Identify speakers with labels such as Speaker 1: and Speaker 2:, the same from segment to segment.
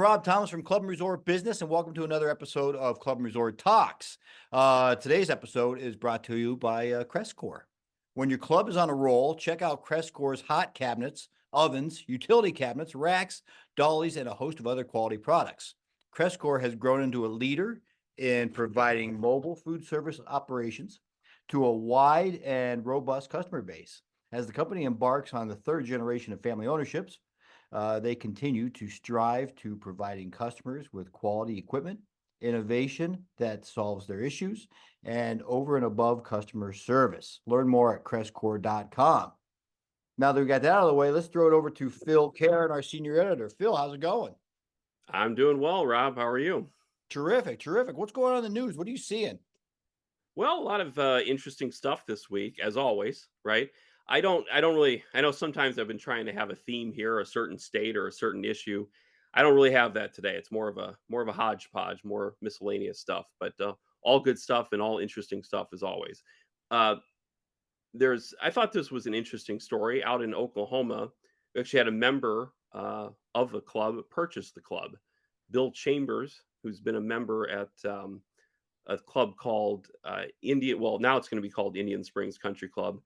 Speaker 1: Rob Thomas from Club and Resort Business, and welcome to another episode of Club and Resort Talks. Today's episode is brought to you by Crestcore. When your club is on a roll, check out Crestcore's hot cabinets, ovens, utility cabinets, racks, dollies, and a host of other quality products. Crestcore has grown into a leader in providing mobile food service operations to a wide and robust customer base. As the company embarks on the third generation of family ownerships, they continue to strive to providing customers with quality equipment, innovation that solves their issues, and over and above customer service. Learn more at crestcore.com. Now that we got that out of the way, let's throw it over to Phil Keren, our senior editor. Phil, how's it going?
Speaker 2: I'm doing well, Rob. How are you?
Speaker 1: Terrific, terrific. What's going on in the news? What are you seeing?
Speaker 2: Well, a lot of interesting stuff this week, as always, right? I don't really. I know sometimes I've been trying to have a theme here, a certain state or a certain issue. I don't really have that today. It's more of a hodgepodge, more miscellaneous stuff, but all good stuff and all interesting stuff as always. Uh, I thought this was an interesting story out in Oklahoma. We actually had a member of the club purchase the club, Bill Chambers, who's been a member at a club called Indian. Well, now it's going to be called Indian Springs Country Club.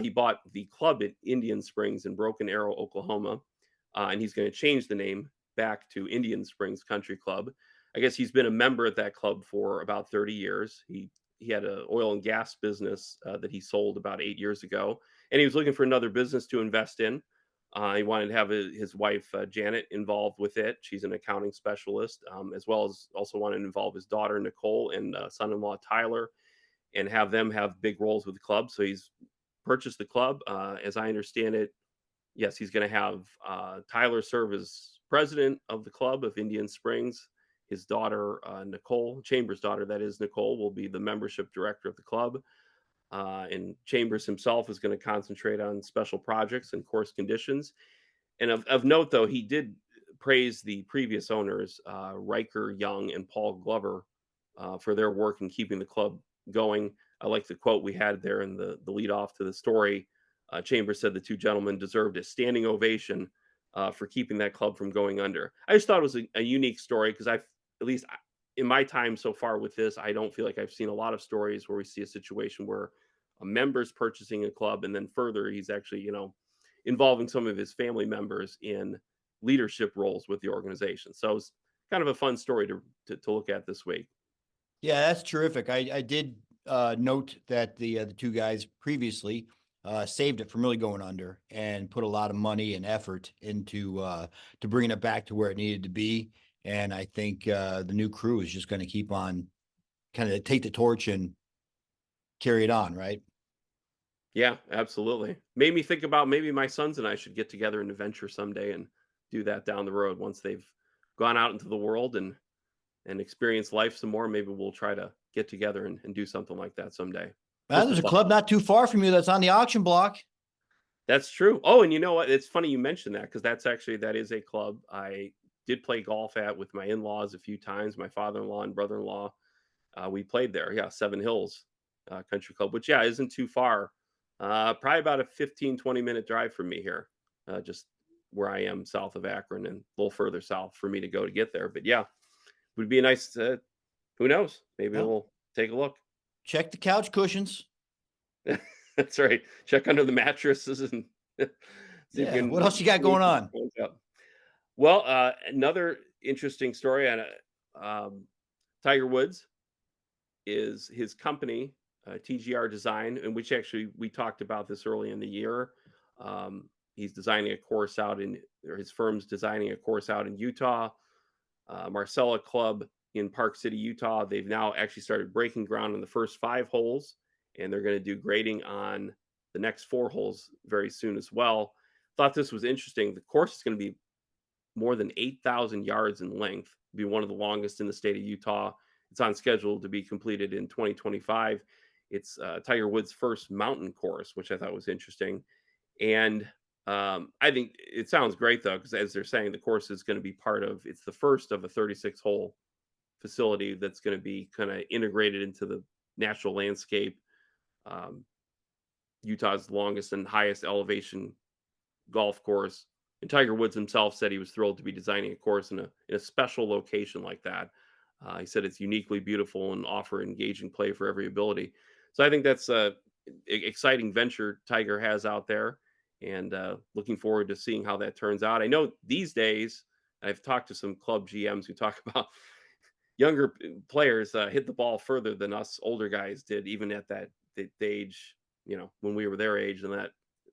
Speaker 2: He bought the club at Indian Springs in Broken Arrow, Oklahoma, and he's going to change the name back to Indian Springs Country Club. I guess he's been a member at that club for about 30 years. He had an oil and gas business that he sold about 8 years ago, and he was looking for another business to invest in. He wanted to have his wife Janet involved with it. She's an accounting specialist, as well as also wanted to involve his daughter Nicole and son-in-law Tyler, and have them have big roles with the club. So he's purchased the club. As I understand it, yes, he's going to have Tyler serve as president of the club of Indian Springs. His daughter Nicole, Chambers' daughter, that is Nicole, will be the membership director of the club. And Chambers himself is going to concentrate on special projects and course conditions. And of note, though, he did praise the previous owners, Riker Young and Paul Glover, for their work in keeping the club going. I like the quote we had there in the lead off to the story. Chambers said the two gentlemen deserved a standing ovation for keeping that club from going under. I just thought it was a unique story because in my time so far with this, I don't feel like I've seen a lot of stories where we see a situation where a member's purchasing a club and then further he's actually, involving some of his family members in leadership roles with the organization. So it's kind of a fun story to look at this week.
Speaker 1: Yeah, that's terrific. I did note that the two guys previously saved it from really going under and put a lot of money and effort into to bringing it back to where it needed to be. And I think the new crew is just going to keep on kind of take the torch and carry it on, right?
Speaker 2: Yeah, absolutely. Made me think about maybe my sons and I should get together in a venture someday and do that down the road once they've gone out into the world and experience life some more. Maybe we'll try to get together and do something like that someday. Just a
Speaker 1: There's a
Speaker 2: thought.
Speaker 1: club not too far from you that's on the auction block.
Speaker 2: That's true. Oh, and you know what? It's funny you mentioned that because that is a club I did play golf at with my in-laws a few times. My father-in-law and brother-in-law, we played there. Yeah, Seven Hills Country Club, which isn't too far. Probably about a 15-20 minute drive from me here, just where I am south of Akron and a little further south for me to go to get there. But yeah, would be a nice. Who knows? Maybe
Speaker 1: Well,
Speaker 2: we'll take a look.
Speaker 1: check the couch cushions.
Speaker 2: That's right. Check under the mattresses and see if you
Speaker 1: Yeah.
Speaker 2: can
Speaker 1: What else you got going on?
Speaker 2: up. Well, another interesting story on Tiger Woods is his company, TGR Design, in which actually we talked about this early in the year. He's designing a course out or his firm's designing a course out in Utah. Marcella Club in Park City, Utah. They've now actually started breaking ground on the first 5 holes, and they're going to do grading on the next 4 holes very soon as well. Thought this was interesting. The course is going to be more than 8,000 yards in length, be one of the longest in the state of Utah. It's on schedule to be completed in 2025. It's Tiger Woods' first mountain course, which I thought was interesting. And I think it sounds great, though, because as they're saying, the course is going to be it's the first of a 36-hole facility that's going to be kind of integrated into the natural landscape. Utah's longest and highest elevation golf course. And Tiger Woods himself said he was thrilled to be designing a course in a special location like that. He said it's uniquely beautiful and offer engaging play for every ability. So I think that's a exciting venture Tiger has out there, and looking forward to seeing how that turns out. I know these days I've talked to some club GMs who talk about younger players hit the ball further than us older guys did, even at the age, when we were their age and that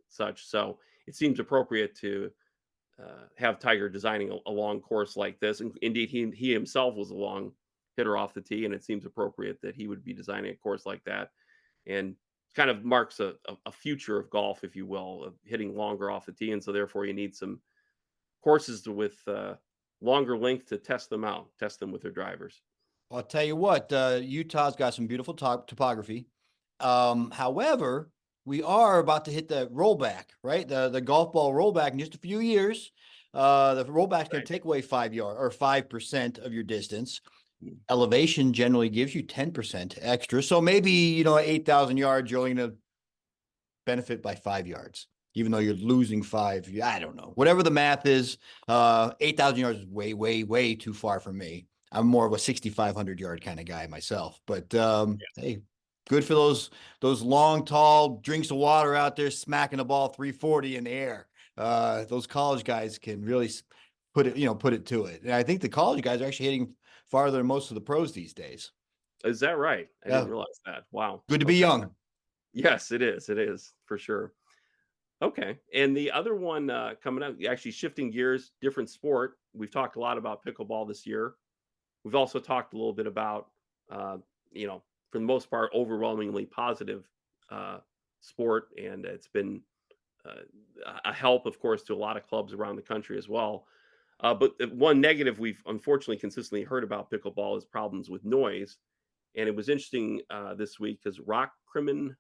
Speaker 2: such. So it seems appropriate to have Tiger designing a long course like this. And indeed, he himself was a long hitter off the tee, and it seems appropriate that he would be designing a course like that. And kind of marks a future of golf, if you will, of hitting longer off the tee. And so therefore, you need some courses with longer length to test them out, test them with their drivers.
Speaker 1: I'll tell you what, Utah's got some beautiful topography. However, we are about to hit the rollback, right? The golf ball rollback in just a few years. The rollback's going to take away 5 yard or 5% of your distance. Elevation generally gives you 10% extra. So maybe, at 8,000 yards, you're only going to benefit by 5 yards, even though you're losing 5. I don't know. Whatever the math is, 8,000 yards is way, way, way too far from me. I'm more of a 6,500 yard kind of guy myself, but hey, good for those long, tall drinks of water out there smacking the ball 340 in the air. Those college guys can really put it to it. And I think the college guys are actually hitting farther than most of the pros these days.
Speaker 2: Is that right? I
Speaker 1: Yeah.
Speaker 2: didn't realize that. Wow.
Speaker 1: Good to be young.
Speaker 2: Yes, it is. It is for sure. Okay. And the other one coming up, actually shifting gears, different sport. We've talked a lot about pickleball this year. We've also talked a little bit about, uh, for the most part, overwhelmingly positive sport, and it's been uh, a help, of course, to a lot of clubs around the country as well. But the one negative we've unfortunately consistently heard about pickleball is problems with noise. And it was interesting this week because Crimson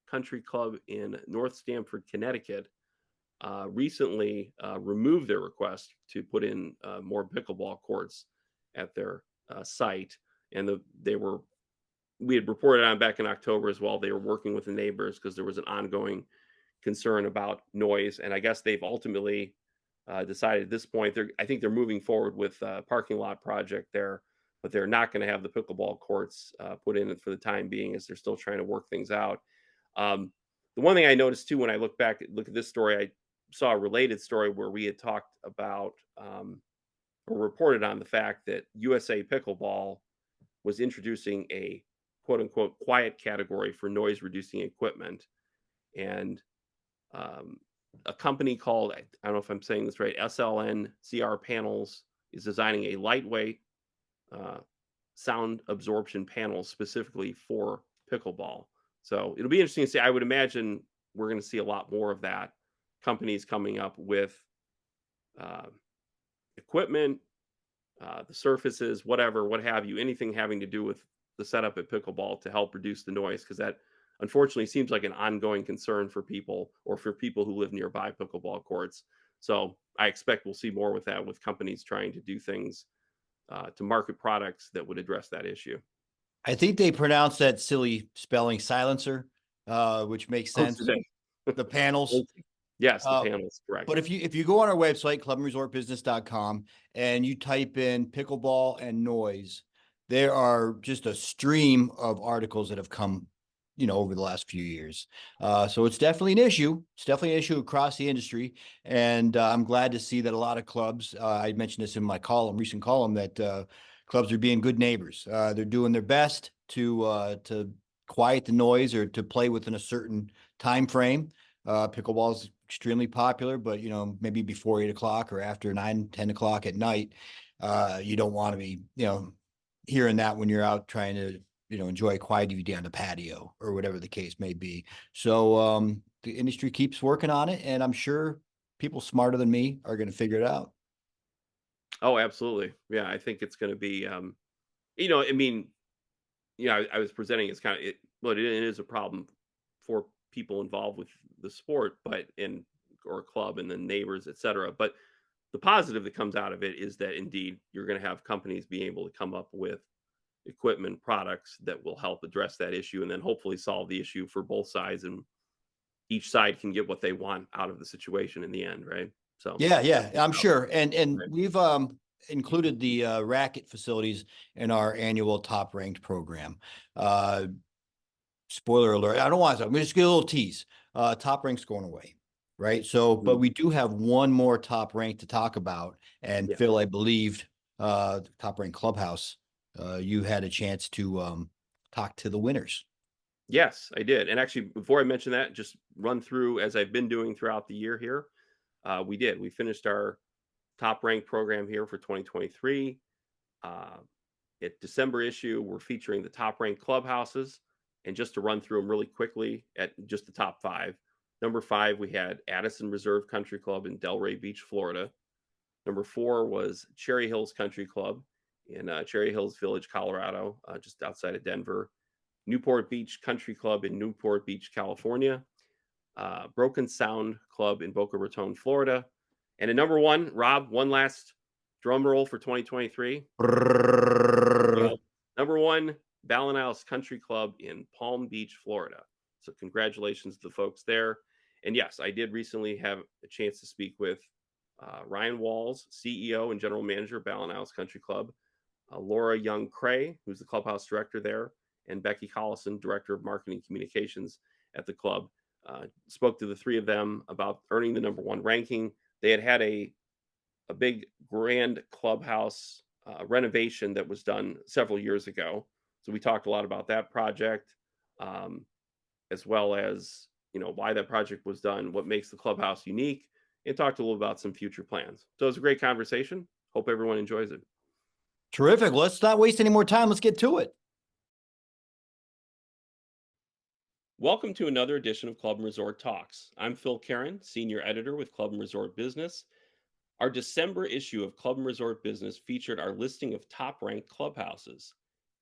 Speaker 2: Country Club in North Stamford, Connecticut, recently removed their request to put in more pickleball courts at their site. And we had reported on back in October as well. They were working with the neighbors because there was an ongoing concern about noise. And I guess they've ultimately decided at this point, I think they're moving forward with a parking lot project there, but they're not going to have the pickleball courts put in for the time being, as they're still trying to work things out. The one thing I noticed too, when I look at this story, I saw a related story where we had talked about or reported on the fact that USA Pickleball was introducing a quote unquote quiet category for noise reducing equipment. And a company called, I don't know if I'm saying this right, SLNCR Panels is designing a lightweight sound absorption panel specifically for pickleball. So it'll be interesting to see. I would imagine we're going to see a lot more of that. Companies coming up with uh, equipment, the surfaces, whatever, what have you, anything having to do with the setup at pickleball to help reduce the noise, because that unfortunately seems like an ongoing concern for people or for people who live nearby pickleball courts. So I expect we'll see more with that, with companies trying to do things to market products that would address that issue.
Speaker 1: I think they pronounced that silly spelling silencer, which makes
Speaker 2: Oh,
Speaker 1: sense.
Speaker 2: today.
Speaker 1: The panels.
Speaker 2: Yes, the
Speaker 1: Uh,
Speaker 2: panels, correct.
Speaker 1: But if you go on our website, clubandresortbusiness.com, and you type in pickleball and noise, there are just a stream of articles that have come, over the last few years. So it's definitely an issue. It's definitely an issue across the industry. And I'm glad to see that a lot of clubs, I mentioned this in my recent column, that clubs are being good neighbors. They're doing their best to quiet the noise or to play within a certain time frame. Pickleball is extremely popular, but maybe before 8 o'clock or after 9, 10 o'clock at night, you don't want to be, hearing that when you're out trying to, enjoy a quiet DVD on the patio or whatever the case may be. So the industry keeps working on it, and I'm sure people smarter than me are going to figure it out.
Speaker 2: Oh, absolutely. Yeah, I think it's going to be, I mean, I was presenting as kind of it is a problem for people involved with the sport, but or club and then neighbors, et cetera. But the positive that comes out of it is that indeed you're going to have companies being able to come up with equipment products that will help address that issue, and then hopefully solve the issue for both sides, and each side can get what they want out of the situation in the end, right? So
Speaker 1: Yeah, I'm sure. And
Speaker 2: Right.
Speaker 1: we've included the racket facilities in our annual top ranked program. Spoiler alert, I don't want to, I'm just get a little tease. Top rank's going away. Right. So, but
Speaker 2: Mhm.
Speaker 1: we do have one more top rank to talk about. And
Speaker 2: Yeah.
Speaker 1: Phil, I believed the top ranked clubhouse, you had a chance to talk to the winners.
Speaker 2: Yes, I did. And actually, before I mention that, just run through as I've been doing throughout the year here. We did. We finished our top ranked program here for 2023. Uh, at December issue, we're featuring the top ranked clubhouses. And just to run through them really quickly at just the top five. Number 5, we had Addison Reserve Country Club in Delray Beach, Florida. Number 4 was Cherry Hills Country Club in Cherry Hills Village, Colorado, just outside of Denver. Newport Beach Country Club in Newport Beach, California. Broken Sound Club in Boca Raton, Florida. And at number 1, Rob, one last drum roll for 2023.
Speaker 1: Brrrr.
Speaker 2: Number 1, BallenIsles Country Club in Palm Beach, Florida. So congratulations to the folks there. And yes, I did recently have a chance to speak with Ryan Walls, CEO and General Manager, BallenIsles Country Club, Laura Young Cray, who's the Clubhouse Director there, and Becky Collison, Director of Marketing Communications at the club. Spoke to the three of them about earning the number 1 ranking. They had a big grand clubhouse renovation that was done several years ago. So we talked a lot about that project, um, as well as why that project was done, what makes the clubhouse unique, and talked a little about some future plans. So it was a great conversation. Hope everyone enjoys it.
Speaker 1: Terrific. Let's not waste any more time. Let's get to it.
Speaker 2: Welcome to another edition of Club and Resort Talks. I'm Phil Keren, Senior Editor with Club and Resort Business. Our December issue of Club and Resort Business featured our listing of top-ranked clubhouses.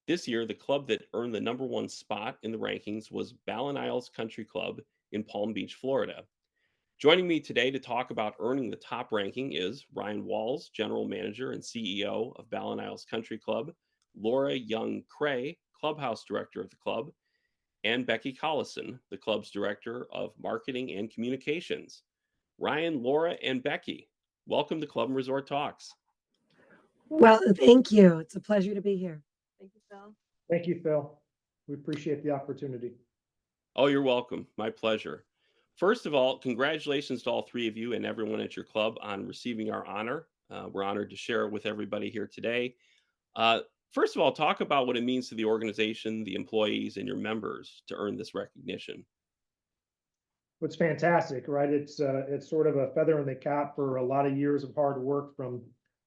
Speaker 2: This year, the club that earned the number 1 spot in the rankings was BallenIsles Country Club in Palm Beach, Florida. Joining me today to talk about earning the top ranking is Ryan Walls, General Manager and CEO of BallenIsles Country Club, Laura Young Cray, Clubhouse Director of the club, and Becky Collison, the club's Director of Marketing and Communications. Ryan, Laura, and Becky, welcome to Club and Resort Talks.
Speaker 3: Well, thank you. It's a pleasure to be here. Thank you, Phil.
Speaker 4: Thank you, Phil. We appreciate the opportunity.
Speaker 2: Oh, you're welcome. My pleasure. First of all, congratulations to all three of you and everyone at your club on receiving our honor. We're honored to share it with everybody here today. Uh, First of all, talk about what it means to the organization, the employees, and your members to earn this recognition.
Speaker 4: It's fantastic, right? It's sort of a feather in the cap for a lot of years of hard work from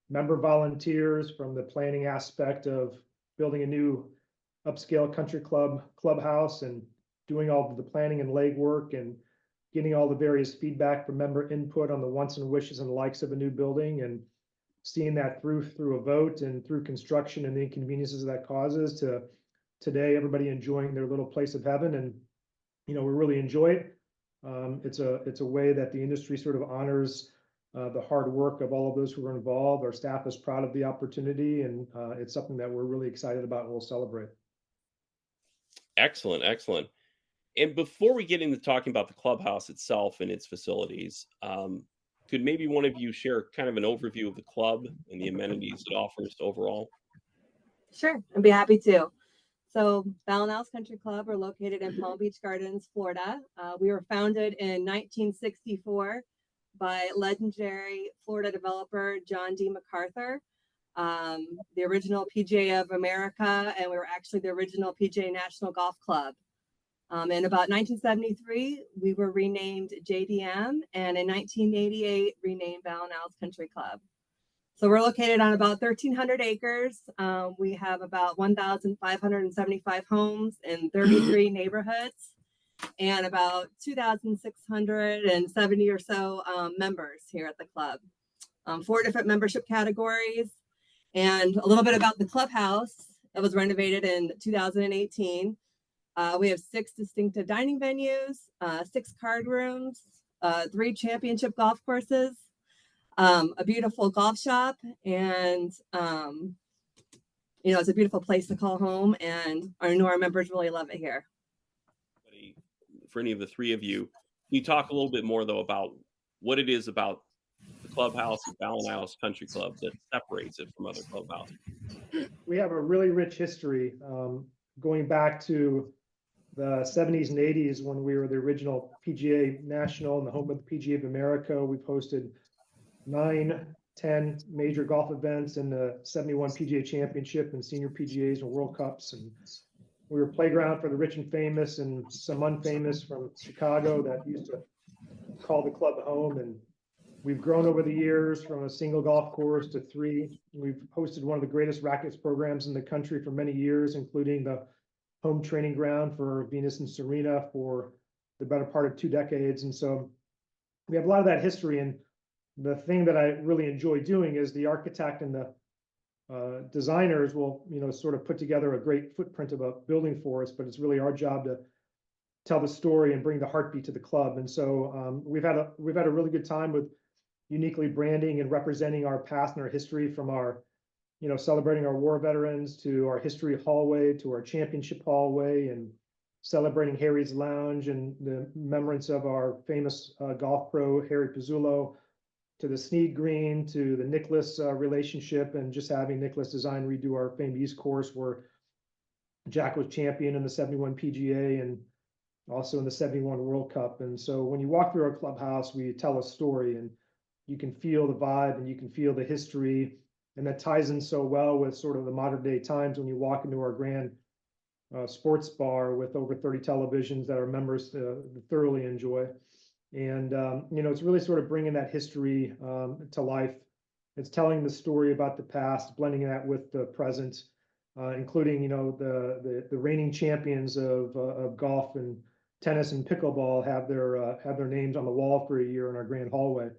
Speaker 4: member volunteers, from the planning aspect of building a new upscale country clubhouse and doing all of the planning and legwork and getting all the various feedback from member input on the wants and wishes and likes of a new building and seeing that through a vote and through construction and the inconveniences that causes to today everybody enjoying their little place of heaven. And we really enjoy it. It's a way that the industry sort of honors the hard work of all of those who are involved. Our staff is proud of the opportunity, and it's something that we're really excited about and we'll celebrate.
Speaker 2: Excellent, excellent. And before we get into talking about the clubhouse itself and its facilities, could maybe one of you share kind of an overview of the club and the amenities it offers overall?
Speaker 3: Sure, I'd be happy to. So, BallenIsles Country Club are located in Palm Beach Gardens, Florida. We were founded in 1964 by legendary Florida developer John D. MacArthur, the original PGA of America, and we were actually the original PGA National Golf Club. In about 1973, we were renamed JDM, and in 1988, renamed BallenIsles Country Club. So we're located on about 1,300 acres. We have about 1,575 homes in 33 neighborhoods and about 2,670 or so members here at the club. 4 different membership categories. And a little bit about the clubhouse. It was renovated in 2018. We have 6 distinctive dining venues, 6 card rooms, 3 championship golf courses, a beautiful golf shop, and it's a beautiful place to call home, and I know our members really love it here.
Speaker 2: For any of the three of you, can you talk a little bit more though about what it is about clubhouse at BallenIsles Country Club that separates it from other clubhouses?
Speaker 4: We have a really rich history, going back to the 70s and 80s when we were the original PGA National and the home of the PGA of America. We've hosted 9, 10 major golf events in the 71 PGA Championship and senior PGAs and World Cups. And we were playground for the rich and famous and some unfamous from Chicago that used to call the club home. And we've grown over the years from a single golf course to 3. We've hosted one of the greatest rackets programs in the country for many years, including the home training ground for Venus and Serena for the better part of 2 decades. And so we have a lot of that history. And the thing that I really enjoy doing is the architect and the designers will, sort of put together a great footprint of a building for us, but it's really our job to tell the story and bring the heartbeat to the club. And so we've had a really good time with uniquely branding and representing our past and our history, from our, celebrating our war veterans to our history hallway to our championship hallway, and celebrating Harry's Lounge and the remembrance of our famous golf pro Harry Pizzullo, to the Snead Green, to the Nicklaus relationship, and just having Nicklaus Design redo our famed East Course where Jack was champion in the 71 PGA and also in the 71 World Cup. And so when you walk through our clubhouse, we tell a story, and you can feel the vibe and you can feel the history. And that ties in so well with sort of the modern day times when you walk into our grand sports bar with over 30 televisions that our members thoroughly enjoy. And, it's really sort of bringing that history to life. It's telling the story about the past, blending that with the present, including, the reigning champions of golf and tennis and pickleball have their names on the wall for a year in our grand hallway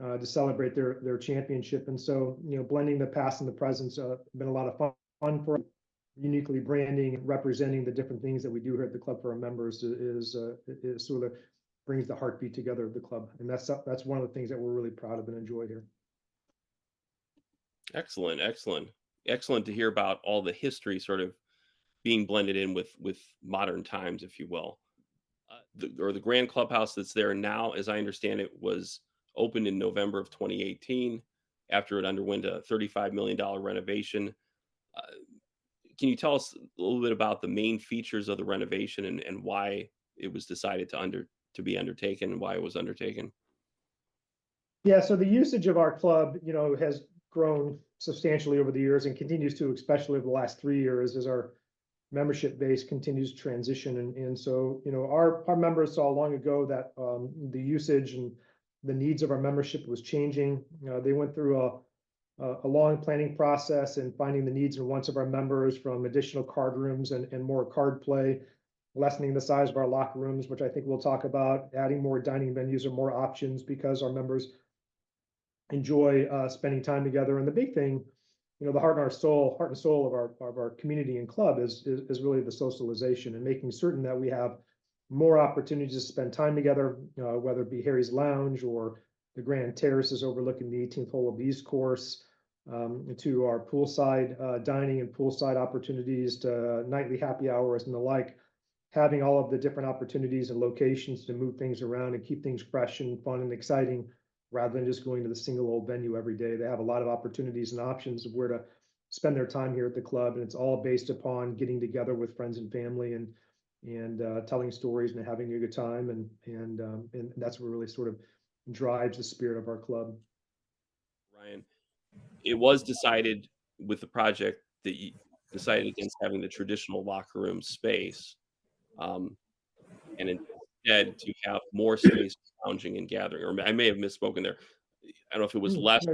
Speaker 4: to celebrate their championship. And so, blending the past and the present's been a lot of fun for us. Uniquely branding and representing the different things that we do here at the club for our members is sort of brings the heartbeat together of the club. And that's one of the things that we're really proud of and enjoy here.
Speaker 2: Excellent, excellent to hear about all the history sort of being blended in with modern times, if you will. The grand clubhouse that's there now, as I understand it, was opened in November of 2018 after it underwent a $35 million renovation. Can you tell us a little bit about the main features of the renovation and why it was decided to be undertaken and why it was undertaken?
Speaker 4: Yeah, so the usage of our club, has grown substantially over the years and continues to, especially over the last 3 years, as our membership base continues to transition. And so, our members saw long ago that the usage and the needs of our membership was changing. They went through a long planning process and finding the needs and wants of our members, from additional card rooms and more card play, lessening the size of our locker rooms, which I think we'll talk about, adding more dining venues or more options because our members enjoy spending time together. And the big thing, the heart and soul of our community and club is really the socialization and making certain that we have more opportunities to spend time together, whether it be Harry's Lounge or the grand terraces overlooking the 18th hole of the East Course, to our poolside dining and poolside opportunities, to nightly happy hours and the like. Having all of the different opportunities and locations to move things around and keep things fresh and fun and exciting, rather than just going to the single old venue every day. They have a lot of opportunities and options of where to spend their time here at the club. And it's all based upon getting together with friends and family and telling stories and having a good time. And that's what really sort of drives the spirit of our club. Ryan,
Speaker 2: it was decided with the project that you decided against having the traditional locker room space, and instead to have more space for lounging and gathering. Or I may have misspoken there. I don't know if it was less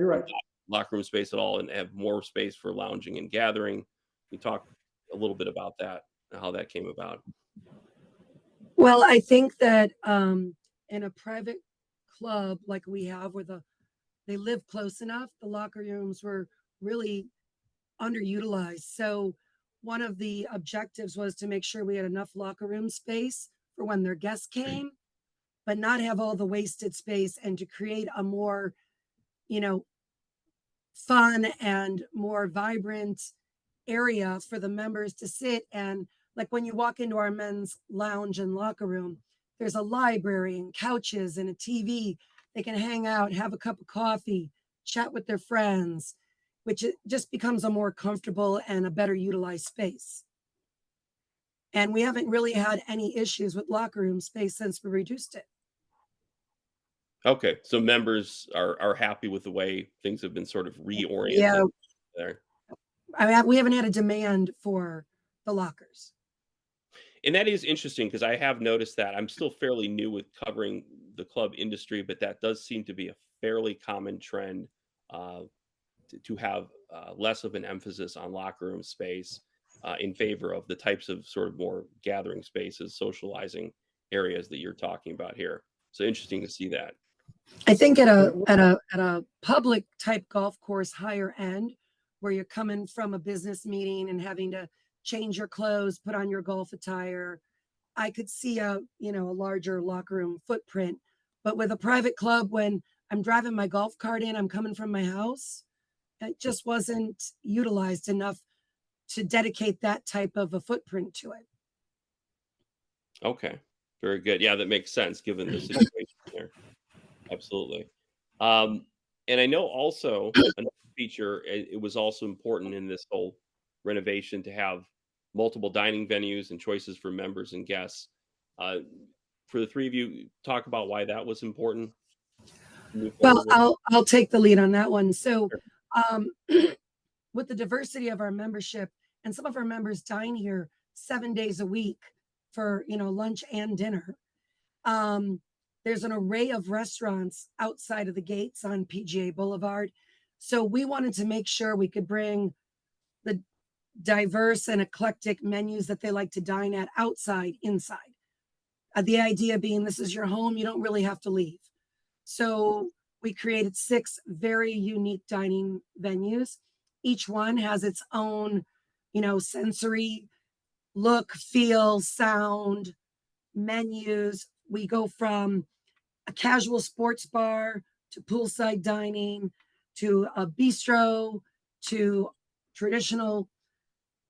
Speaker 2: locker room space at all and have more space for lounging and gathering. You talk a little bit about that, how that came about.
Speaker 5: Well, I think that in a private club like we have, where they live close enough, the locker rooms were really underutilized. So one of the objectives was to make sure we had enough locker room space for when their guests came, but not have all the wasted space, and to create a more, fun and more vibrant area for the members to sit. And like when you walk into our men's lounge and locker room, there's a library and couches and a TV They can hang out, have a cup of coffee, chat with their friends, which it just becomes a more comfortable and a better utilized space. And we haven't really had any issues with locker room space since we reduced it.
Speaker 2: Okay, so members are happy with the way things have been sort of reoriented
Speaker 5: Yeah,
Speaker 2: there.
Speaker 5: we haven't had a demand for the lockers.
Speaker 2: And that is interesting because I have noticed that. I'm still fairly new with covering the club industry, but that does seem to be a fairly common trend uh, to have less of an emphasis on locker room space in favor of the types of sort of more gathering spaces, socializing areas that you're talking about here. So interesting to see that.
Speaker 5: I think at
Speaker 4: Yeah,
Speaker 5: a public type golf course higher end, where you're coming from a business meeting and having to change your clothes, put on your golf attire, I could see a larger locker room footprint. But with a private club, when I'm driving my golf cart in, I'm coming from my house, it just wasn't utilized enough to dedicate that type of a footprint to it.
Speaker 2: Okay, very good. Yeah, that makes sense given the situation there. Absolutely. Um, and I know also another feature, it was also important in this whole renovation to have multiple dining venues and choices for members and guests. Uh, for the three of you, talk about why that was important to move
Speaker 5: Well,
Speaker 2: forward with.
Speaker 5: I'll take the lead on that one. So,
Speaker 2: Sure.
Speaker 5: um, with the diversity of our membership, and some of our members dine here 7 days a week for lunch and dinner. There's an array of restaurants outside of the gates on PGA Boulevard. So we wanted to make sure we could bring the diverse and eclectic menus that they like to dine at outside, inside. The idea being this is your home, you don't really have to leave. So we created 6 very unique dining venues. Each one has its own, sensory look, feel, sound, menus. We go from a casual sports bar to poolside dining to a bistro to traditional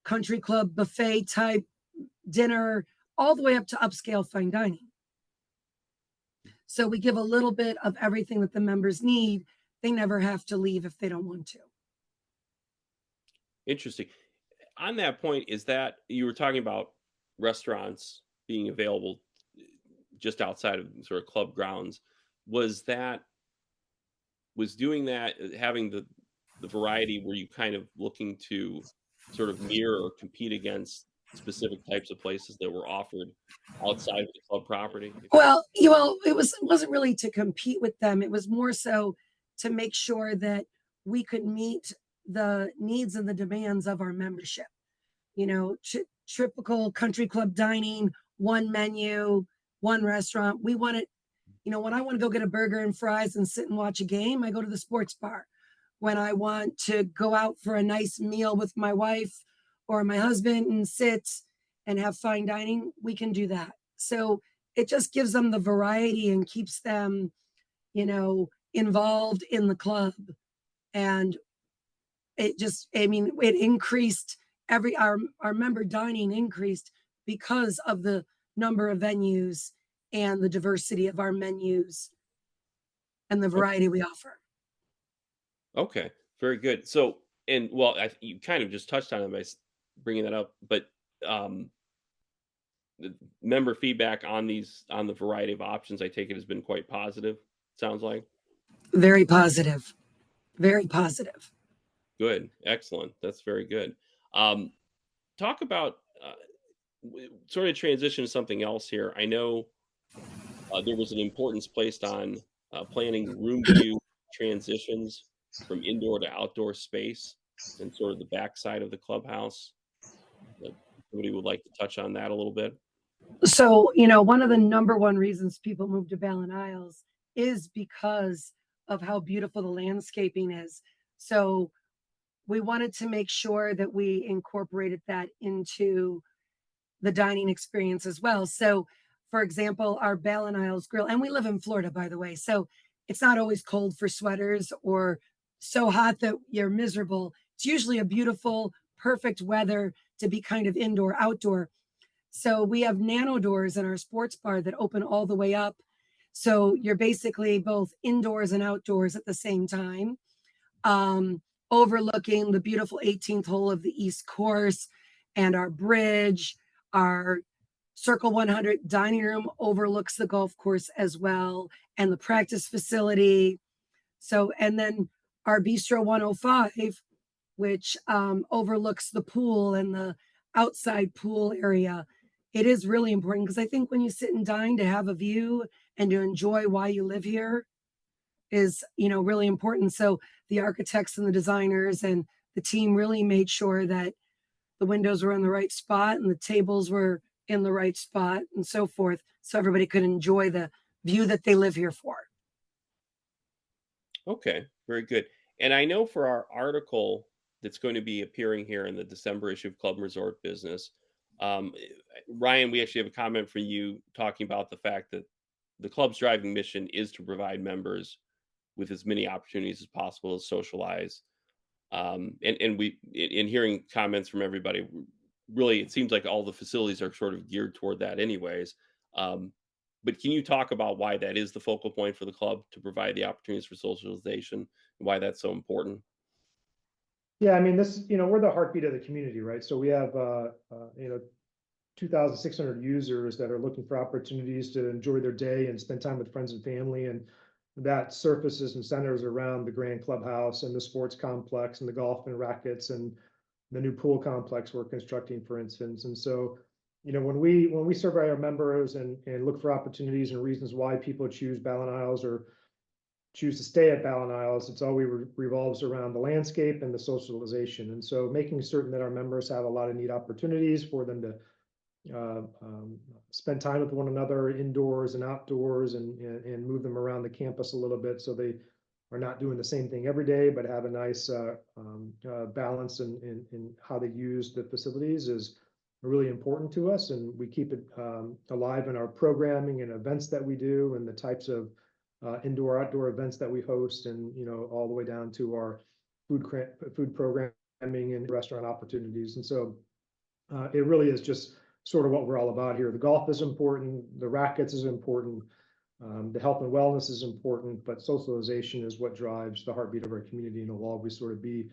Speaker 5: country club buffet type dinner, all the way up to upscale fine dining. So we give a little bit of everything that the members need. They never have to leave if they don't want to.
Speaker 2: Interesting. On that point, is that you were talking about restaurants being available just outside of sort of club grounds? Was doing that, having the variety, were you kind of looking to sort of mirror or compete against specific types of places that were offered outside of the club property?
Speaker 5: Well, it wasn't really to compete with them. It was more so to make sure that we could meet the needs and the demands of our membership. Typical country club dining, one menu, one restaurant. We wanted, when I want to go get a burger and fries and sit and watch a game, I go to the sports bar. When I want to go out for a nice meal with my wife or my husband and sit and have fine dining, we can do that. So it just gives them the variety and keeps them, involved in the club. And it increased our member dining increased because of the number of venues and the diversity of our menus and the variety we offer.
Speaker 2: Okay, very good. So, and well, you kind of just touched on it by bringing that up, but the member feedback on the variety of options, I take it, has been quite positive. Sounds like.
Speaker 5: Very positive. Very positive.
Speaker 2: Good, excellent. That's very good. Talk about sort of transition to something else here. I know there was an importance placed on planning room view transitions from indoor to outdoor space and sort of the backside of the clubhouse. Somebody would like to touch on that a little bit.
Speaker 5: So, one of the number one reasons people move to BallenIsles is because of how beautiful the landscaping is. So we wanted to make sure that we incorporated that into the dining experience as well. So, for example, our BallenIsles grill, and we live in Florida, by the way, so it's not always cold for sweaters or so hot that you're miserable. It's usually a beautiful, perfect weather to be kind of indoor, outdoor. So we have nano doors in our sports bar that open all the way up. So you're basically both indoors and outdoors at the same time, overlooking the beautiful 18th hole of the East Course and our bridge. Our Circle 100 dining room overlooks the golf course as well, and the practice facility. So, and then our Bistro 105, which overlooks the pool and the outside pool area. It is really important because I think when you sit and dine, to have a view and to enjoy why you live here is, really important. So the architects and the designers and the team really made sure that the windows were in the right spot and the tables were in the right spot and so forth, so everybody could enjoy the view that they live here for.
Speaker 2: Okay, very good. And I know for our article that's going to be appearing here in the December issue of Club and Resort Business, um, Ryan, we actually have a comment for you talking about the fact that the club's driving mission is to provide members with as many opportunities as possible to socialize. And we, in hearing comments from everybody, really, it seems like all the facilities are sort of geared toward that, anyways. But can you talk about why that is the focal point for the club, to provide the opportunities for socialization, and why that's so important?
Speaker 4: Yeah, I mean, this, we're the heartbeat of the community, right? So we have, 2,600 users that are looking for opportunities to enjoy their day and spend time with friends and family. And that surfaces and centers around the Grand Clubhouse and the sports complex and the golf and rackets and the new pool complex we're constructing, for instance. And so, when we survey our members and look for opportunities and reasons why people choose BallenIsles or choose to stay at BallenIsles, it's always revolves around the landscape and the socialization. And so making certain that our members have a lot of neat opportunities for them to spend time with one another indoors and outdoors, and move them around the campus a little bit, so they are not doing the same thing every day, but have a nice balance in how they use the facilities, is really important to us. And we keep it alive in our programming and events that we do, and the types of indoor outdoor events that we host, and all the way down to our food programming and restaurant opportunities. And so it really is just sort of what we're all about here. The golf is important, the rackets is important, the health and wellness is important, but socialization is what drives the heartbeat of our community, and will always sort of be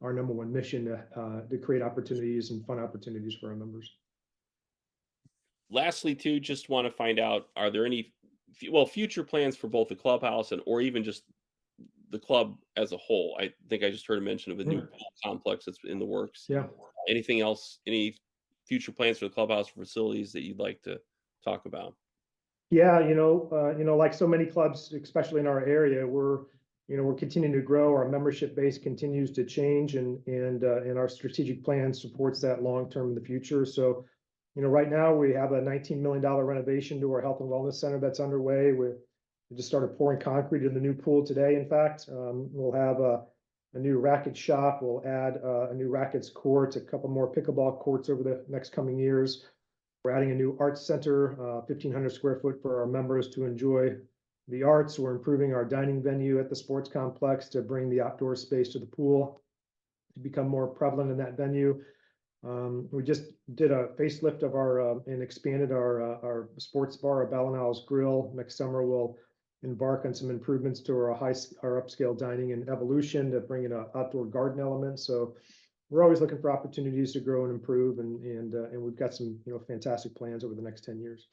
Speaker 4: our number one mission, to create opportunities and fun opportunities for our members.
Speaker 2: Lastly, too, just want to find out, are there any future plans for both the clubhouse or even just the club as a whole? I think I just heard a mention of a new pool complex that's in the works.
Speaker 4: Yeah.
Speaker 2: Anything else? Any future plans for the clubhouse facilities that you'd like to talk about?
Speaker 4: Yeah, like so many clubs, especially in our area, we're continuing to grow. Our membership base continues to change, and our strategic plan supports that long term in the future. So, right now we have a $19 million renovation to our health and wellness center that's underway. We just started pouring concrete in the new pool today. In fact, we'll have a new racket shop. We'll add a new rackets court, a couple more pickleball courts over the next coming years. We're adding a new arts center, 1,500 square foot, for our members to enjoy the arts. We're improving our dining venue at the sports complex to bring the outdoor space to the pool to become more prevalent in that venue. We just did a facelift of our and expanded our sports bar, our BallenIsles Grill. Next summer, we'll embark on some improvements to our upscale dining and evolution to bring in an outdoor garden element. So we're always looking for opportunities to grow and improve, and we've got some fantastic plans over the next 10 years.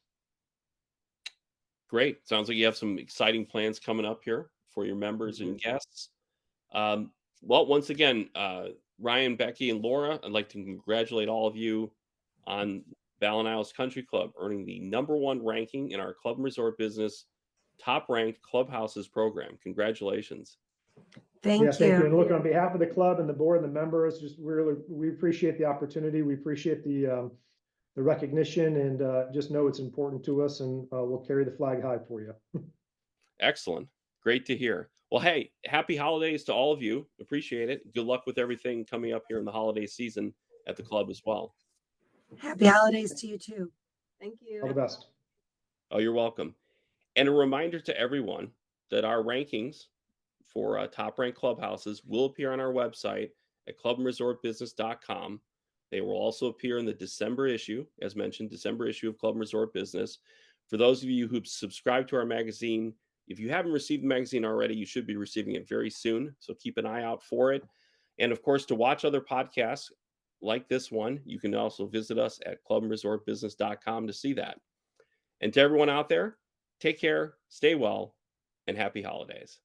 Speaker 2: Great. Sounds like you have some exciting plans coming up here for your members and guests. Well, once again, Ryan, Becky, and Laura, I'd like to congratulate all of you on BallenIsles Country Club earning the #1 ranking in our Club and Resort Business Top Ranked Clubhouses program. Congratulations.
Speaker 5: Thank you.
Speaker 4: Thank you. And look, on behalf of the club and the board and the members, just we appreciate the opportunity. We appreciate the recognition, and just know it's important to us, and we'll carry the flag high for you.
Speaker 2: Excellent. Great to hear. Well, hey, happy holidays to all of you. Appreciate it. Good luck with everything coming up here in the holiday season at the club as well.
Speaker 5: Happy holidays to you too.
Speaker 3: Thank you.
Speaker 4: All the best.
Speaker 2: Oh, you're welcome. And a reminder to everyone that our rankings for top ranked clubhouses will appear on our website at clubandresortbusiness.com. They will also appear in the December issue, as mentioned, December issue of Club and Resort Business. For those of you who've subscribed to our magazine, if you haven't received the magazine already, you should be receiving it very soon. So keep an eye out for it. And of course, to watch other podcasts like this one, you can also visit us at clubandresortbusiness.com to see that. And to everyone out there, take care, stay well, and happy holidays.